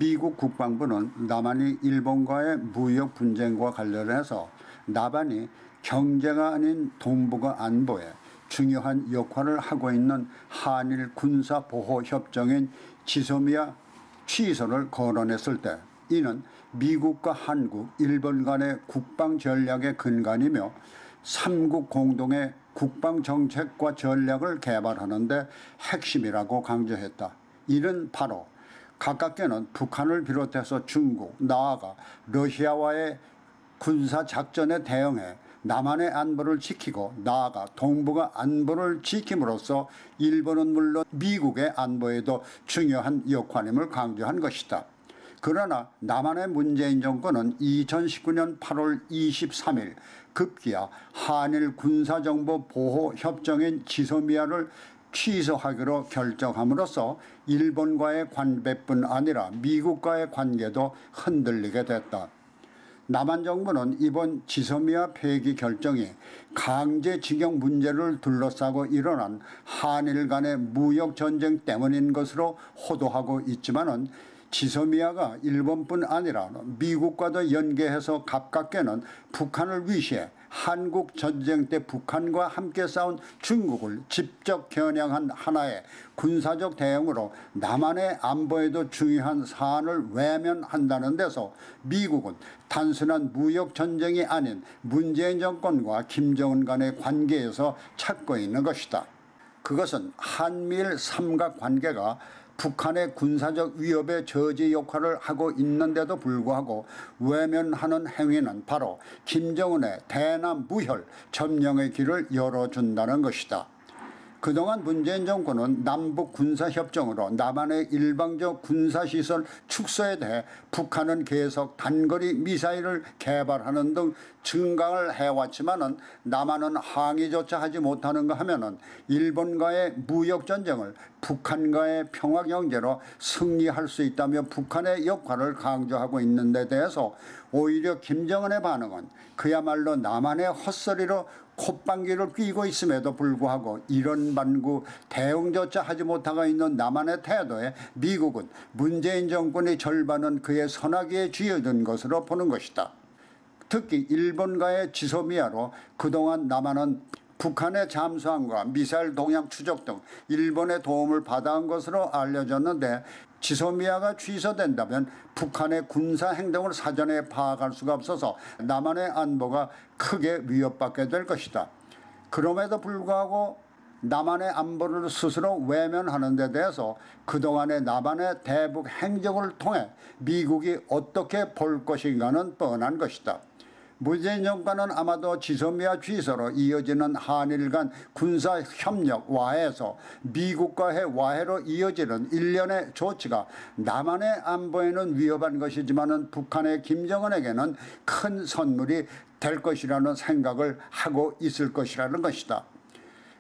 미국 국방부는 남한이 일본과의 무역 분쟁과 관련해서 남한이 경제가 아닌 동북아 안보에 중요한 역할을 하고 있는 한일 군사보호협정인 지소미아 취소를 거론했을 때 이는 미국과 한국, 일본 간의 국방 전략의 근간이며 삼국 공동의 국방 정책과 전략을 개발하는 데 핵심이라고 강조했다. 이는 바로 가깝게는 북한을 비롯해서 중국, 나아가 러시아와의 군사작전에 대응해 남한의 안보를 지키고 나아가 동북아 안보를 지킴으로써 일본은 물론 미국의 안보에도 중요한 역할임을 강조한 것이다. 그러나 남한의 문재인 정권은 2019년 8월 23일 급기야 한일 군사정보보호협정인 지소미아를 취소하기로 결정함으로써 일본과의 관계뿐 아니라 미국과의 관계도 흔들리게 됐다. 남한 정부는 이번 지소미아 폐기 결정이 강제징용 문제를 둘러싸고 일어난 한일 간의 무역전쟁 때문인 것으로 호도하고 있지만은 지소미아가 일본뿐 아니라 미국과도 연계해서 가깝게는 북한을 위시해 한국 전쟁 때 북한과 함께 싸운 중국을 직접 겨냥한 하나의 군사적 대응으로 남한의 안보에도 중요한 사안을 외면한다는 데서 미국은 단순한 무역 전쟁이 아닌 문재인 정권과 김정은 간의 관계에서 찾고 있는 것이다. 그것은 한미일 삼각관계가 북한의 군사적 위협의 저지 역할을 하고 있는데도 불구하고 외면하는 행위는 바로 김정은의 대남 무혈 점령의 길을 열어준다는 것이다. 그동안 문재인 정권은 남북 군사협정으로 남한의 일방적 군사시설 축소에 대해 북한은 계속 단거리 미사일을 개발하는 등 증강을 해왔지만은 남한은 항의조차 하지 못하는가 하면은 일본과의 무역전쟁을 북한과의 평화경제로 승리할 수 있다며 북한의 역할을 강조하고 있는 데 대해서 오히려 김정은의 반응은 그야말로 남한의 헛소리로 콧방귀를 뀌고 있음에도 불구하고 이런 반구 대응조차 하지 못하고 있는 남한의 태도에 미국은 문재인 정권의 절반은 그의 선악기에 쥐어든 것으로 보는 것이다. 특히 일본과의 지소미아로 그동안 남한은 북한의 잠수함과 미사일 동향 추적 등 일본의 도움을 받아온 것으로 알려졌는데 지소미아가 취소된다면 북한의 군사행동을 사전에 파악할 수가 없어서 남한의 안보가 크게 위협받게 될 것이다. 그럼에도 불구하고 남한의 안보를 스스로 외면하는 데 대해서 그동안의 남한의 대북 행적을 통해 미국이 어떻게 볼 것인가는 뻔한 것이다. 문재인 정권은 아마도 지소미아 취소로 이어지는 한일 간 군사협력 와해에서 미국과의 와해로 이어지는 일련의 조치가 남한의 안보에는 위협한 것이지만 북한의 김정은에게는 큰 선물이 될 것이라는 생각을 하고 있을 것이라는 것이다.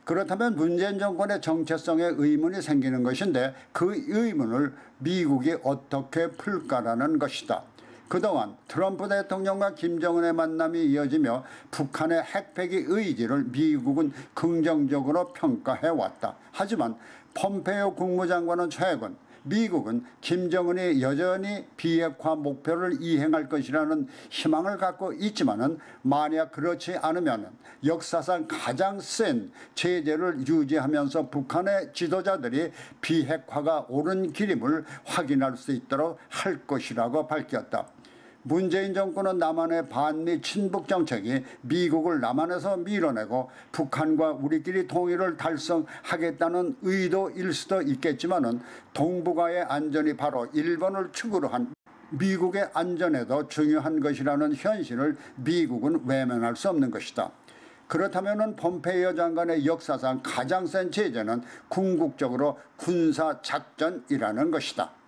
그렇다면 문재인 정권의 정체성에 의문이 생기는 것인데 그 의문을 미국이 어떻게 풀까라는 것이다. 그동안 트럼프 대통령과 김정은의 만남이 이어지며 북한의 핵폐기 의지를 미국은 긍정적으로 평가해왔다. 하지만 폼페이오 국무장관은 최근 미국은 김정은이 여전히 비핵화 목표를 이행할 것이라는 희망을 갖고 있지만은 만약 그렇지 않으면 역사상 가장 센 제재를 유지하면서 북한의 지도자들이 비핵화가 옳은 길임을 확인할 수 있도록 할 것이라고 밝혔다. 문재인 정권은 남한의 반미 친북 정책이 미국을 남한에서 밀어내고 북한과 우리끼리 통일을 달성하겠다는 의도일 수도 있겠지만은 동북아의 안전이 바로 일본을 축으로 한 미국의 안전에도 중요한 것이라는 현실을 미국은 외면할 수 없는 것이다. 그렇다면 폼페이오 장관의 역사상 가장 센 제재는 궁극적으로 군사작전이라는 것이다.